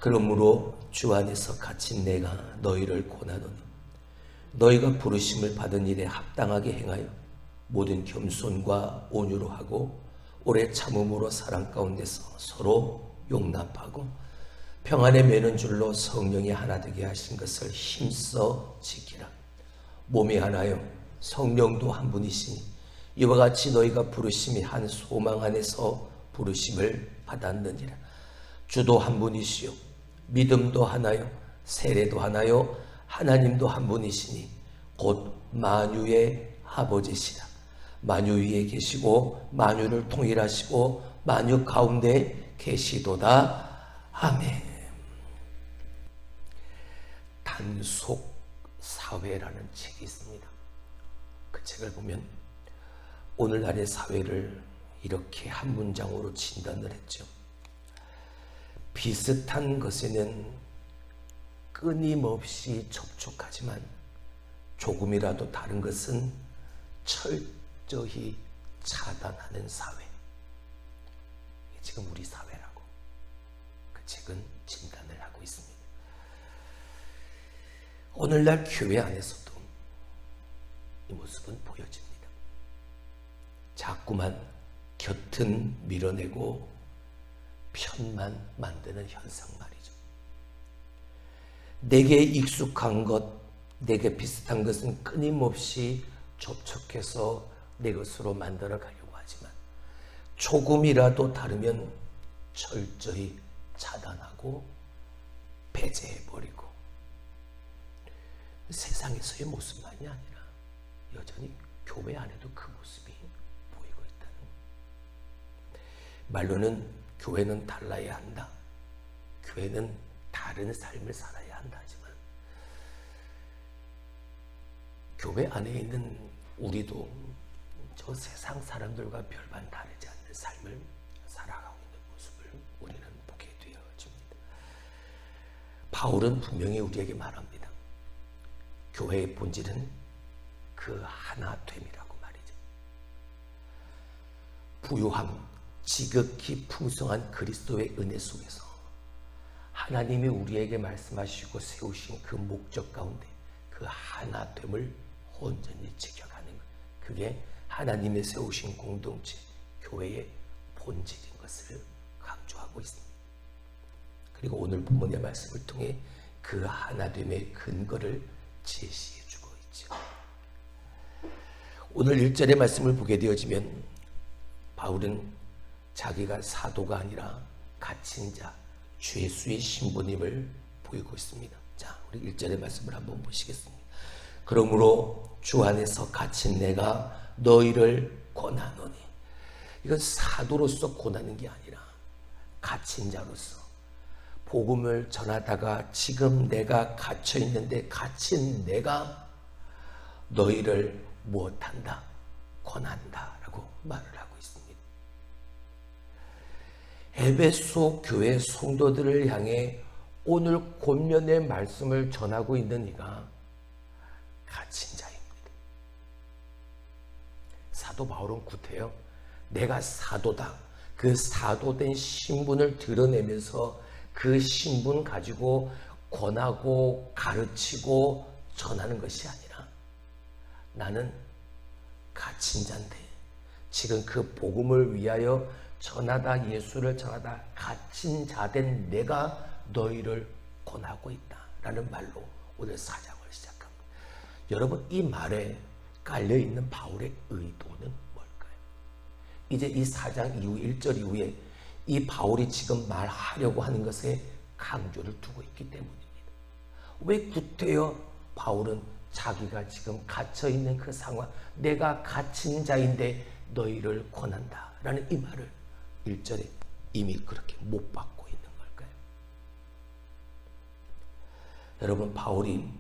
그러므로 주 안에서 갇힌 내가 너희를 권하노니 너희가 부르심을 받은 일에 합당하게 행하여 모든 겸손과 온유로 하고 오래 참음으로 사랑 가운데서 서로 용납하고 평안에 매는 줄로 성령이 하나 되게 하신 것을 힘써 지키라. 몸이 하나요 성령도 한 분이시니 이와 같이 너희가 부르심이 한 소망 안에서 부르심을 받았느니라. 주도 한 분이시요 믿음도 하나요 세례도 하나요 하나님도 한 분이시니 곧 만유의 아버지시라. 만유 위에 계시고 만유를 통일하시고 만유 가운데 계시도다. 아멘. 단속 사회라는 책이 있습니다. 그 책을 보면 오늘날의 사회를 이렇게 한 문장으로 진단을 했죠. 비슷한 것에는 끊임없이 접촉하지만 조금이라도 다른 것은 철저히 차단하는 사회. 이게 지금 우리 사회라고 그 책은 진단을 하고 있습니다. 오늘날 교회 안에서도 이 모습은 보여집니다. 자꾸만 곁은 밀어내고 편만 만드는 현상 말이죠. 내게 익숙한 것, 내게 비슷한 것은 끊임없이 접촉해서 내 것으로 만들어 가려고 하지만 조금이라도 다르면 철저히 차단하고 배제해버리고 세상에서의 모습만이 아니라 여전히 교회 안에도 그 모습이 보이고 있다는 말로는 교회는 달라야 한다. 교회는 다른 삶을 살아야 한다 하지만 교회 안에 있는 우리도 저 세상 사람들과 별반 다르지 않는 삶을 살아가고 있는 모습을 우리는 보게 되어집니다. 바울은 분명히 우리에게 말합니다. 교회의 본질은 그 하나됨이라고 말이죠. 부유함, 지극히 풍성한 그리스도의 은혜 속에서 하나님이 우리에게 말씀하시고 세우신 그 목적 가운데 그 하나됨을 온전히 지켜가는 것, 그게 하나님의 세우신 공동체 교회의 본질인 것을 강조하고 있습니다. 그리고 오늘 본문의 말씀을 통해 그 하나됨의 근거를 제시해주고 있죠. 오늘 1절의 말씀을 보게 되어지면 바울은 자기가 사도가 아니라 갇힌 자, 죄수의 신분임을 보이고 있습니다. 자, 우리 1절의 말씀을 한번 보시겠습니다. 그러므로 주 안에서 갇힌 내가 너희를 권하노니. 이건 사도로서 권하는 게 아니라 갇힌 자로서 복음을 전하다가 지금 내가 갇혀 있는데 갇힌 내가 너희를 무엇한다? 권한다라고 말을 하고 있습니다. 에베소 교회 성도들을 향해 오늘 권면의 말씀을 전하고 있는 이가 갇힌 자입니다. 사도 바울은 구태여 내가 사도다. 그 사도된 신분을 드러내면서 그 신분 가지고 권하고 가르치고 전하는 것이 아니라 나는 갇힌 자인데 지금 그 복음을 위하여 전하다, 예수를 전하다 갇힌 자된 내가 너희를 권하고 있다라는 말로 오늘 4장을 시작합니다. 여러분, 이 말에 깔려있는 바울의 의도는 뭘까요? 이제 이 4장 이후 1절 이후에 이 바울이 지금 말하려고 하는 것에 강조를 두고 있기 때문입니다. 왜 구태여 바울은 자기가 지금 갇혀있는 그 상황, 내가 갇힌 자인데 너희를 권한다 라는 이 말을 1절에 이미 그렇게 못 받고 있는 걸까요? 여러분, 바울이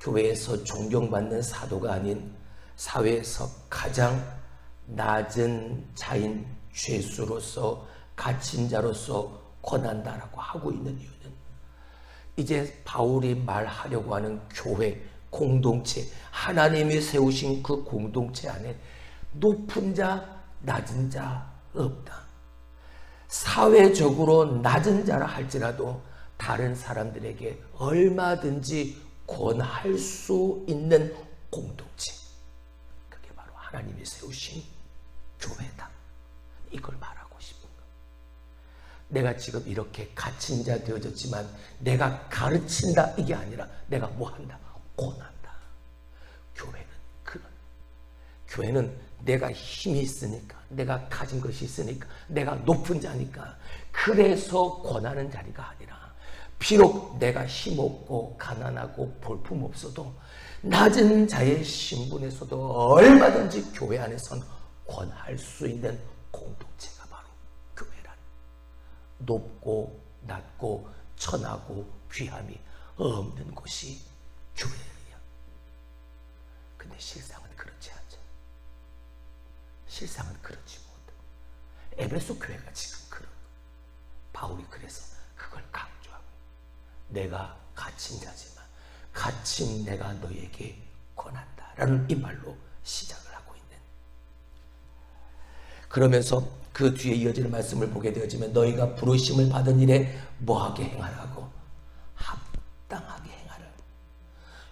교회에서 존경받는 사도가 아닌 사회에서 가장 낮은 자인 죄수로서 갇힌 자로서 권한다라고 하고 있는 이유는 이제 바울이 말하려고 하는 교회, 공동체, 하나님이 세우신 그 공동체 안에 높은 자, 낮은 자 없다. 사회적으로 낮은 자라 할지라도 다 다른 사람들에게 얼마든지 권할 수 있는 공동체. 그게 바로 하나님이 세우신 교회다. 이걸 말하고 싶은 거. 내가 지금 이렇게 갇힌 자 되어졌지만 내가 가르친다 이게 아니라 내가 뭐 한다? 권한다. 교회는 내가 힘이 있으니까, 내가 가진 것이 있으니까, 내가 높은 자니까 그래서 권하는 자리가 아니라, 비록 내가 힘없고 가난하고 볼품없어도 낮은 자의 신분에서도 얼마든지 교회 안에선 권할 수 있는 공동체가 바로 교회란. 높고 낮고 천하고 귀함이 없는 곳이 교회예요. 근데 실상은 그렇지 않죠. 실상은 그렇지 못해. 에베소 교회가 지금 그런, 바울이 그래서 그걸 강조하고, 내가 갇힌 자지만 갇힌 내가 너에게 권한다 라는 이 말로 시작을 하고 있는. 그러면서 그 뒤에 이어지는 말씀을 보게 되어지면, 너희가 부르심을 받은 일에 뭐하게 행하라고? 합당하게 행하라.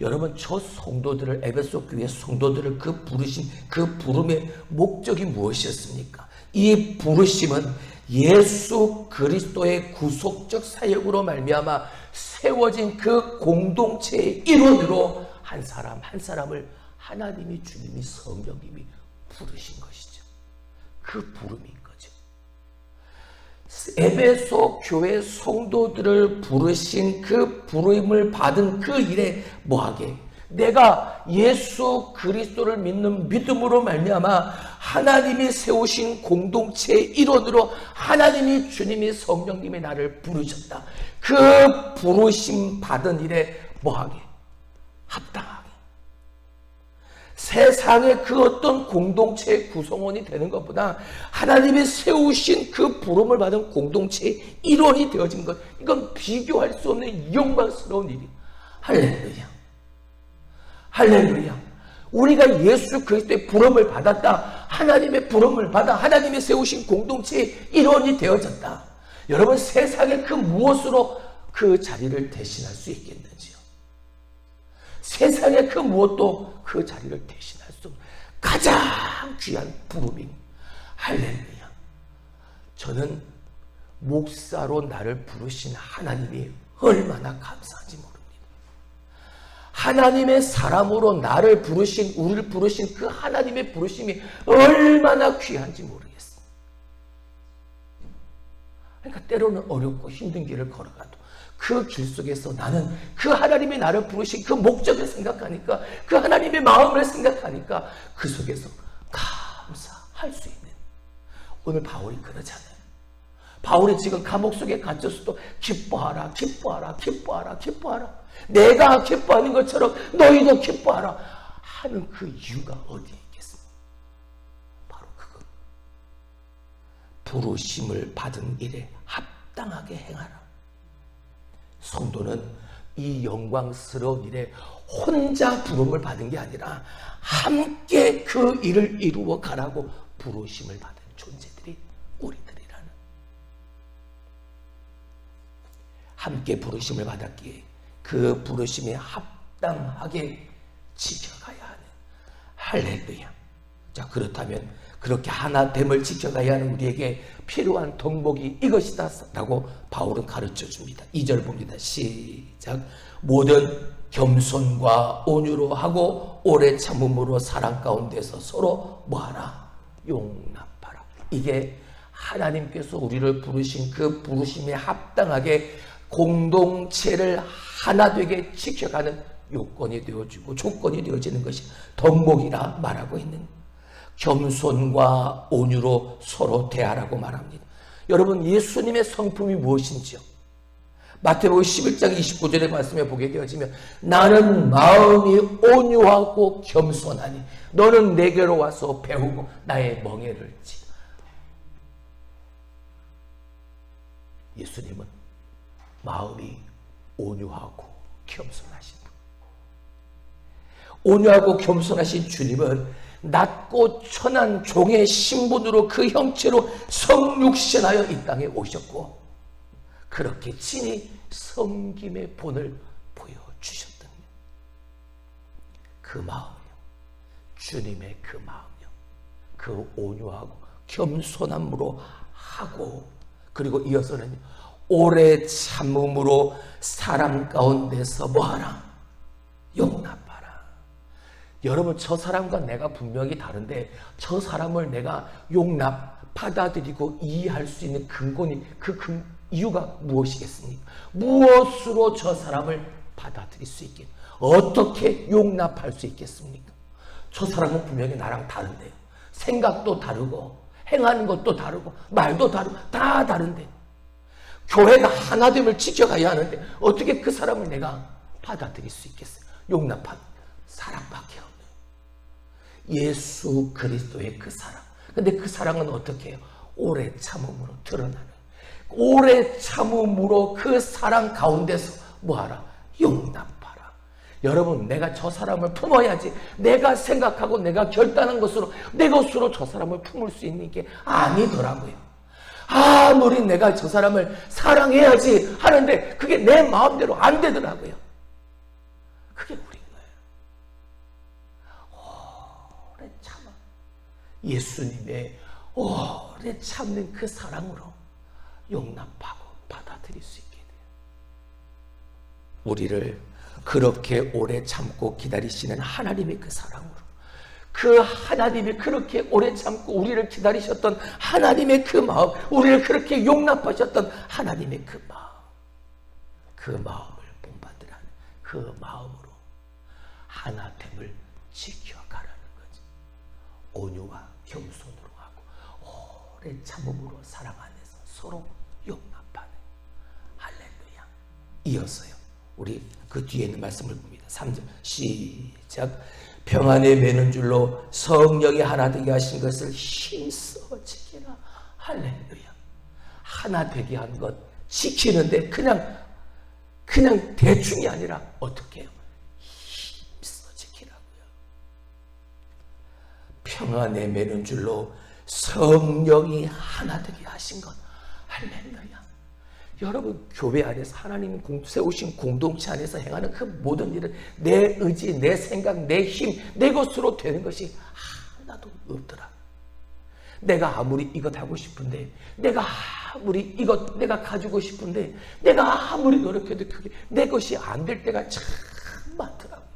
여러분, 저 성도들을, 에베소 교회 성도들을 그 부르심, 그 부름의 목적이 무엇이었습니까? 이 부르심은 예수 그리스도의 구속적 사역으로 말미암아 세워진 그 공동체의 일원으로 한 사람 한 사람을 하나님이, 주님이, 성령님이 부르신 것이죠. 그 부름인 거죠. 에베소 교회 성도들을 부르신 그 부름을 받은 그 일에 뭐하게? 내가 예수 그리스도를 믿는 믿음으로 말미암아 하나님이 세우신 공동체의 일원으로 하나님이, 주님이, 성령님이 나를 부르셨다. 그 부르심 받은 일에 뭐하게? 합당하게. 세상의 그 어떤 공동체의 구성원이 되는 것보다 하나님이 세우신 그 부름을 받은 공동체의 일원이 되어진 것, 이건 비교할 수 없는 영광스러운 일이에요. 할렐루야. 할렐루야. 우리가 예수 그리스도의 부름을 받았다. 하나님의 부름을 받아 하나님이 세우신 공동체의 일원이 되어졌다. 여러분, 세상의 그 무엇으로 그 자리를 대신할 수 있겠는지요? 세상의 그 무엇도 그 자리를 대신할 수 없는 가장 귀한 부름인. 할렐루야. 저는 목사로 나를 부르신 하나님이 얼마나 감사한지 모릅니다. 하나님의 사람으로 나를 부르신, 우리를 부르신 그 하나님의 부르심이 얼마나 귀한지 모르겠어요. 그러니까 때로는 어렵고 힘든 길을 걸어가도 그 길 속에서 나는 그 하나님이 나를 부르신 그 목적을 생각하니까, 그 하나님의 마음을 생각하니까 그 속에서 감사할 수 있는. 오늘 바울이 그러잖아요. 바울이 지금 감옥 속에 갇혔어도 기뻐하라, 기뻐하라, 기뻐하라, 기뻐하라. 내가 기뻐하는 것처럼 너희도 기뻐하라 하는 그 이유가 어디에 있겠습니까? 바로 그거. 부르심을 받은 일에 합당하게 행하라. 성도는 이 영광스러운 일에 혼자 부름을 받은 게 아니라 함께 그 일을 이루어 가라고 부르심을 받은 존재들이 우리들이라는. 함께 부르심을 받았기에 그 부르심에 합당하게 지켜가야 하는. 할렐루야. 자, 그렇다면 그렇게 하나됨을 지켜가야 하는 우리에게 필요한 덕목이 이것이다 라고 바울은 가르쳐 줍니다. 2절 봅니다. 시작. 모든 겸손과 온유로 하고 오래 참음으로 사랑 가운데서 서로 뭐하라? 용납하라. 이게 하나님께서 우리를 부르신 그 부르심에 합당하게 공동체를 하나 되게 지켜가는 요건이 되어지고 조건이 되어지는 것이 덕목이라 말하고 있는. 겸손과 온유로 서로 대하라고 말합니다. 여러분, 예수님의 성품이 무엇인지요? 마태복음 11장 29절의 말씀에 보게 되어지면, 나는 마음이 온유하고 겸손하니 너는 내게로 와서 배우고 나의 멍에를 지라. 예수님은 마음이 온유하고 겸손하신 분. 온유하고 겸손하신 주님은 낮고 천한 종의 신분으로 그 형체로 성육신하여 이 땅에 오셨고, 그렇게 친히 섬김의 본을 보여주셨던 그 마음이요, 주님의 그 마음이요, 그 온유하고 겸손함으로 하고, 그리고 이어서는 오래 참음으로 사람 가운데서 뭐하라? 용납하라. 여러분, 저 사람과 내가 분명히 다른데 저 사람을 내가 받아들이고 이해할 수 있는 근본이, 이유가 무엇이겠습니까? 무엇으로 저 사람을 받아들일 수 있겠, 어떻게 용납할 수 있겠습니까? 저 사람은 분명히 나랑 다른데요. 생각도 다르고 행하는 것도 다르고 말도 다르고 다 다른데, 교회가 하나됨을 지켜가야 하는데 어떻게 그 사람을 내가 받아들일 수 있겠어요? 용납한 사랑밖에 없네요. 예수 그리스도의 그 사랑. 근데 그 사랑은 어떻게 해요? 오래 참음으로 드러나는, 오래 참음으로 그 사랑 가운데서 뭐하라? 용납하라. 여러분, 내가 저 사람을 품어야지, 내가 생각하고 내가 결단한 것으로 내 것으로 저 사람을 품을 수 있는 게 아니더라고요. 아무리 내가 저 사람을 사랑해야지 하는데 그게 내 마음대로 안 되더라고요. 그게 우리인 거예요. 오래 참아. 예수님의 오래 참는 그 사랑으로 용납하고 받아들일 수 있게 돼요. 우리를 그렇게 오래 참고 기다리시는 하나님의 그 사랑으로, 그 하나님이 그렇게 오래 참고 우리를 기다리셨던 하나님의 그 마음, 우리를 그렇게 용납하셨던 하나님의 그 마음, 그 마음을 본받으라는 그 마음으로 하나됨을 지켜가라는 거지. 온유와 겸손으로 하고 오래 참음으로 사랑 안에서 서로 용납하는. 할렐루야. 이어서요, 우리 그 뒤에 있는 말씀을 봅니다. 3절 시작. 평안에 매는 줄로 성령이 하나 되게 하신 것을 힘써 지키라. 할렐루야. 하나 되게 한 것 지키는데 그냥 대충이 아니라 어떻게 해요? 힘써 지키라고요. 평안에 매는 줄로 성령이 하나 되게 하신 것. 할렐루야. 여러분, 교회 안에서 하나님이 세우신 공동체 안에서 행하는 그 모든 일은 내 의지, 내 생각, 내 힘, 내 것으로 되는 것이 하나도 없더라. 내가 아무리 이것 하고 싶은데, 내가 아무리 이것 내가 가지고 싶은데, 내가 아무리 노력해도 그게 내 것이 안 될 때가 참 많더라고요.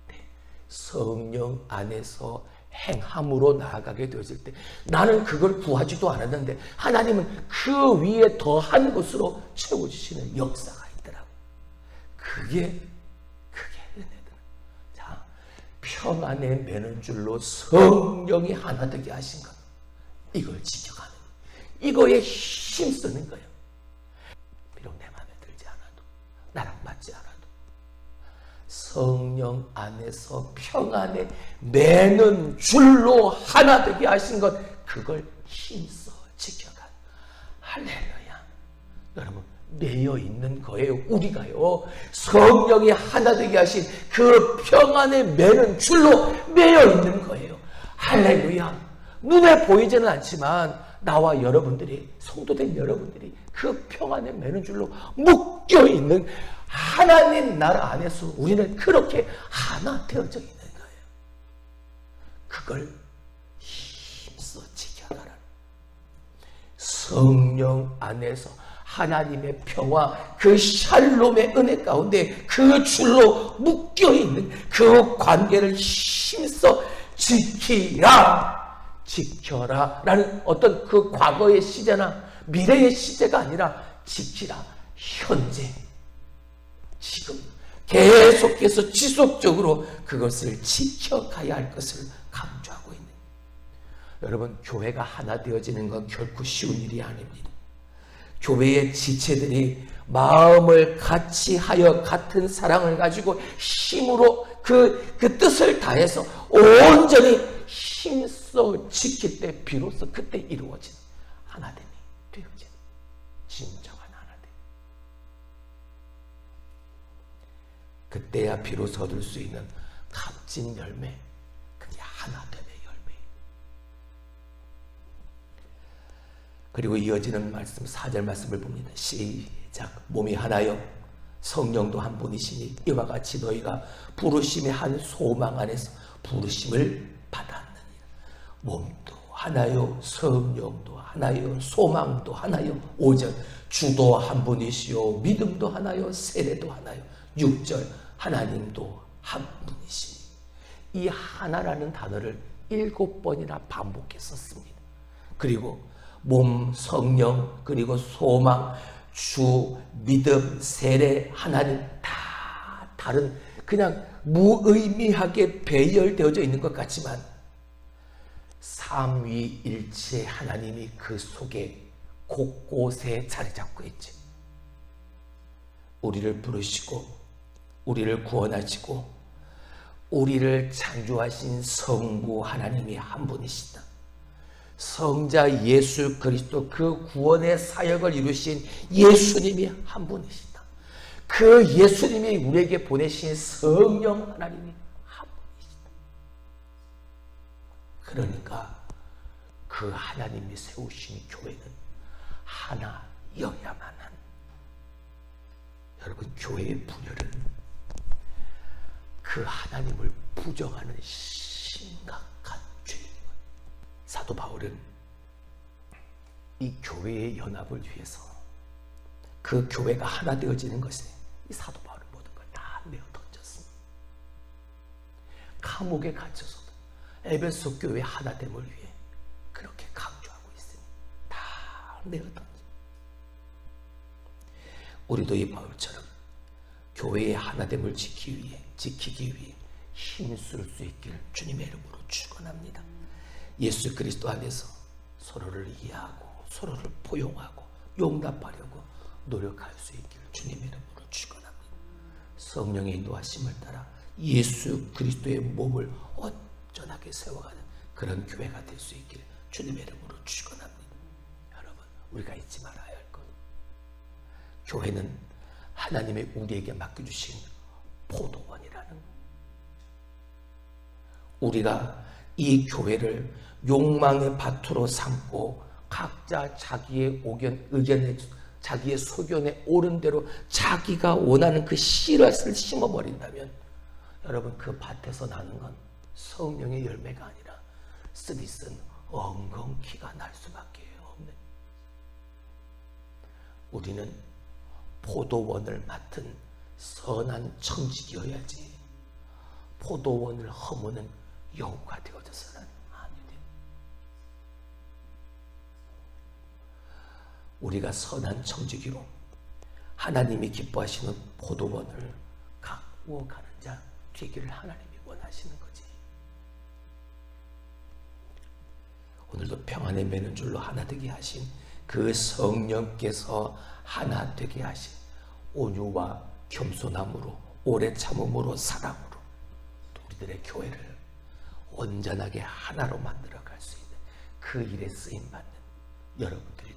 네. 성령 안에서 행함으로 나아가게 되었을 때 나는 그걸 구하지도 않았는데 하나님은 그 위에 더한 것으로 채워주시는 역사가 있더라고요. 그게 은혜더라. 자, 평안에 매는 줄로 성령이 하나 되게 하신 것, 이걸 지켜가는, 이거에 힘쓰는 거예요. 비록 내 마음에 들지 않아도, 나랑 맞지 않아도 성령 안에서 평안에 매는 줄로 하나 되게 하신 것, 그걸 힘써 지켜가. 할렐루야. 여러분, 매여 있는 거예요. 우리가요, 성령이 하나 되게 하신 그 평안에 매는 줄로 매여 있는 거예요. 할렐루야. 눈에 보이지는 않지만 나와 여러분들이, 성도된 여러분들이 그 평안에 매는 줄로 묶여 있는 하나님 나라 안에서 우리는 그렇게 하나 되어져 있는 거예요. 그걸 힘써 지켜가라. 성령 안에서 하나님의 평화, 그 샬롬의 은혜 가운데 그 줄로 묶여 있는 그 관계를 힘써 지켜라 라는 어떤 그 과거의 시제나 미래의 시제가 아니라 지키라. 현재, 지금 계속해서 지속적으로 그것을 지켜가야 할 것을 강조하고 있는. 여러분, 교회가 하나 되어지는 건 결코 쉬운 일이 아닙니다. 교회의 지체들이 마음을 같이 하여 같은 사랑을 가지고 힘으로 그 뜻을 다해서 온전히 힘써 지킬 때 비로소 그때 이루어진 하나됨이 되어진 진정한 하나됨. 그때야 비로소 얻을 수 있는 값진 열매, 그게 하나됨의 열매. 그리고 이어지는 말씀 4절 말씀을 봅니다. 시작. 몸이 하나요 성령도 한 분이시니 이와 같이 너희가 부르심의 한 소망 안에서 부르심을 받았느니라. 몸도 하나요 성령도 하나요 소망도 하나요. 5절 주도 한 분이시요 믿음도 하나요 세례도 하나요. 6절 하나님도 한 분이시니. 이 하나라는 단어를 7번이나 반복했었습니다. 그리고 몸, 성령, 그리고 소망, 주, 믿음, 세례, 하나님 다 다른 그냥 무의미하게 배열되어져 있는 것 같지만 삼위일체 하나님이 그 속에 곳곳에 자리 잡고 있지. 우리를 부르시고 우리를 구원하시고 우리를 창조하신 성부 하나님이 한 분이시다. 성자 예수 그리스도 그 구원의 사역을 이루신 예수님이 한 분이시다. 그 예수님이 우리에게 보내신 성령 하나님이 한 분이시다. 그러니까 그 하나님이 세우신 교회는 하나여야만 한. 여러분 교회의 분열은 그 하나님을 부정하는 심각한 죄인 거예요. 사도 바울은 이 교회의 연합을 위해서 그 교회가 하나 되어지는 것에 이 사도 바울은 모든 걸 다 내어 던졌습니다. 감옥에 갇혀서도 에베소 교회 하나됨을 위해 그렇게 강조하고 있으니 다 내어 던져. 우리도 이 바울처럼 교회의 하나됨을 지키기 위해 힘쓸 수 있기를 주님의 이름으로 축원합니다. 예수 그리스도 안에서 서로를 이해하고 서로를 포용하고 용납하려고 노력할 수 있기를 주님의 이름으로 축원합니다. 성령의 인도하심을 따라 예수 그리스도의 몸을 온전하게 세워가는 그런 교회가 될 수 있기를 주님의 이름으로 축원합니다. 여러분 우리가 잊지 말아야 할 것, 교회는 하나님의 우리에게 맡겨주신 포도원이라는 것. 우리가 이 교회를 욕망의 밭으로 삼고 각자 자기의 의견에 자기의 소견에 옳은 대로 자기가 원하는 그 씨앗을 심어버린다면 여러분 그 밭에서 나는 건 성령의 열매가 아니라 쓰디쓴 엉겅퀴가 날 수밖에 없는. 우리는 포도원을 맡은 선한 청직이어야지 포도원을 허무는 여우가 되어져서는 아니 돼. 우리가 선한 청지기로 하나님이 기뻐하시는 포도원을 가꾸어 가는 자 되기를 하나님이 원하시는 거지. 오늘도 평안에 매는 줄로 하나 되게 하신 그 성령께서 하나 되게 하신 온유와 겸손함으로 오래 참음으로 사랑으로 또 우리들의 교회를 온전하게 하나로 만들어 갈 수 있는 그 일에 쓰임 받는 여러분들이